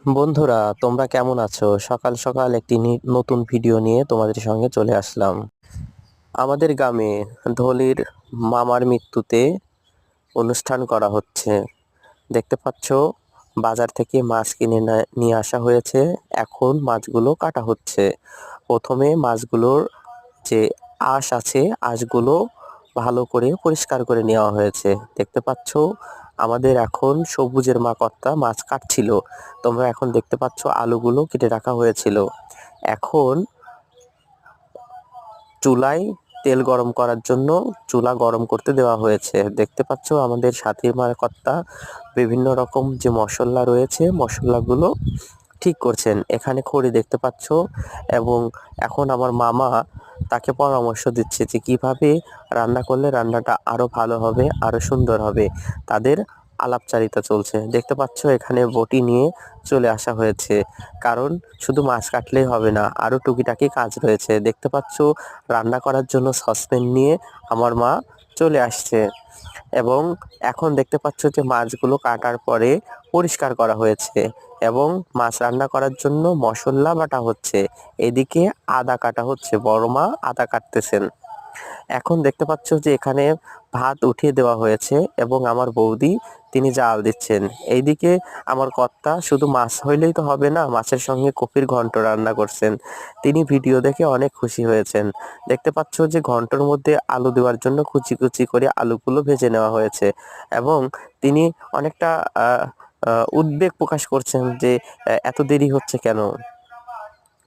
বন্ধুরা, তোমরা কেমন আছো? সকাল সকাল একটি নতুন ভিডিও নিয়ে তোমাদের সঙ্গে চলে আসলাম। আমাদের গ্রামে ধলির মামার মৃত্যুতে অনুষ্ঠান করা হচ্ছে। দেখতে পাচ্ছ, বাজার থেকে মাছ কিনে নিয়ে আসা হয়েছে। এখন মাছগুলো কাটা হচ্ছে। প্রথমে মাছগুলোর যে আঁশ আছে, আঁশগুলো ভালো করে পরিষ্কার করে নেওয়া হয়েছে। দেখতে পাচ্ছ, আমাদের এখন সবুজের মা কর্তা মাছ কাটছিল। তোমরা এখন দেখতে পাচ্ছ আলুগুলো কেটে রাখা হয়েছিল। এখন চুলায় তেল গরম করার জন্য চুলা গরম করতে দেওয়া হয়েছে। দেখতে পাচ্ছ আমাদের সাথীর মা কর্তা বিভিন্ন রকম যে মশলা রয়েছে, মশলাগুলো ঠিক করছেন। এখানে খড়ি দেখতে পাচ্ছ, এবং এখন আমার মামা তাকে পরামর্শ দিচ্ছে যে কিভাবে রান্না করলে রান্নাটা আরো ভালো হবে, আরো সুন্দর হবে। তাদের আলাপচারিতা চলছে। দেখতে পাচ্ছ এখানে বটি নিয়ে চলে আসা হয়েছে, কারণ শুধু মাছ কাটলেই হবে না, আরো টুকিটাকি কাজ রয়েছে। দেখতে পাচ্ছ রান্না করার জন্য সসপ্যান নিয়ে আমার মা চলে আসছে। এবং এখন দেখতে পাচ্ছ যে মাছগুলো কাটার পরে পরিষ্কার করা হয়েছে, এবং মাছ রান্না করার জন্য মশলা বাটা হচ্ছে। এদিকে আদা কাটা হচ্ছে, বড় মা আদা কাটতেছেন। এখন দেখতে পাচ্ছ যে এখানে ভাত উঠিয়ে দেওয়া হয়েছে, এবং আমার বৌদি তিনি জাল দিচ্ছেন। এইদিকে আমার কর্তা শুধু মাছ হইলেই তো হবে না, মাছের সঙ্গে কপির ঘন্ট রান্না করছেন। তিনি ভিডিও দেখে অনেক খুশি হয়েছেন। দেখতে পাচ্ছ যে ঘন্টর মধ্যে আলু দেওয়ার জন্য কুচি কুচি করে আলুগুলো ভেজে নেওয়া হয়েছে, এবং তিনি অনেকটা উদ্বেগ প্রকাশ করছেন যে এত দেরি হচ্ছে কেন।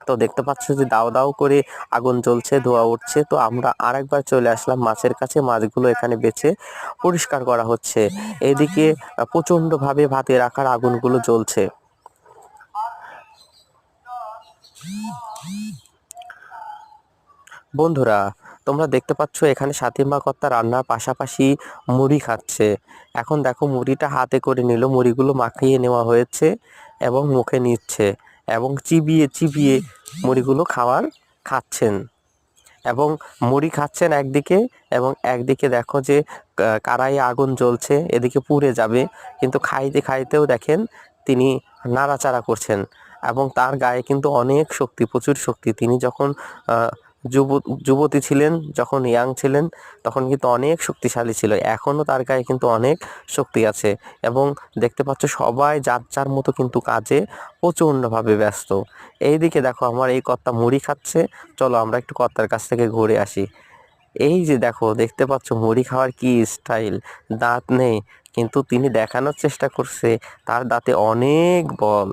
তো দেখতে পাচ্ছ যে দাও দাও করে আগুন জ্বলছে, ধোঁয়া উঠছে। তো আমরা আরেকবার চলে আসলাম মাছের কাছে। মাছগুলো এখানে বেছে পরিষ্কার করা হচ্ছে। এদিকে প্রচন্ড ভাবে ভাতে রাখার আগুনগুলো জ্বলছে। বন্ধুরা, তোমরা দেখতে পাচ্ছ এখানে সাথীর মা কর্তা রান্নার পাশাপাশি মুড়ি খাচ্ছে। এখন দেখো মুড়িটা হাতে করে নিল, মুড়িগুলো মাখিয়ে নেওয়া হয়েছে এবং মুখে নিচ্ছে, এবং চিবিয়ে চিবিয়ে মুড়িগুলো খাচ্ছেন। এবং মুড়ি খাচ্ছেন একদিকে, এবং একদিকে দেখো যে কড়াইয়ে আগুন জ্বলছে, এদিকে পুড়ে যাবে। কিন্তু খাইতে খাইতেও দেখেন তিনি নাড়াচাড়া করছেন, এবং তার গায়ে কিন্তু অনেক শক্তি, প্রচুর শক্তি। তিনি যখন যুবতী ছিলেন, যখন ইয়াং ছিলেন, তখন কিন্তু অনেক শক্তিশালী ছিল। এখনও তার গায়ে কিন্তু অনেক শক্তি আছে। এবং দেখতে পাচ্ছ সবাই যার যার মতো কিন্তু কাজে প্রচণ্ডভাবে ব্যস্ত। এইদিকে দেখো আমার এই কর্তা মুড়ি খাচ্ছে। চলো আমরা একটু কর্তার কাছ থেকে ঘুরে আসি। এই যে দেখো, দেখতে পাচ্ছ মুড়ি খাওয়ার কি স্টাইল। দাঁত নেই, কিন্তু তিনি দেখানোর চেষ্টা করছে তার দাঁতে অনেক বল।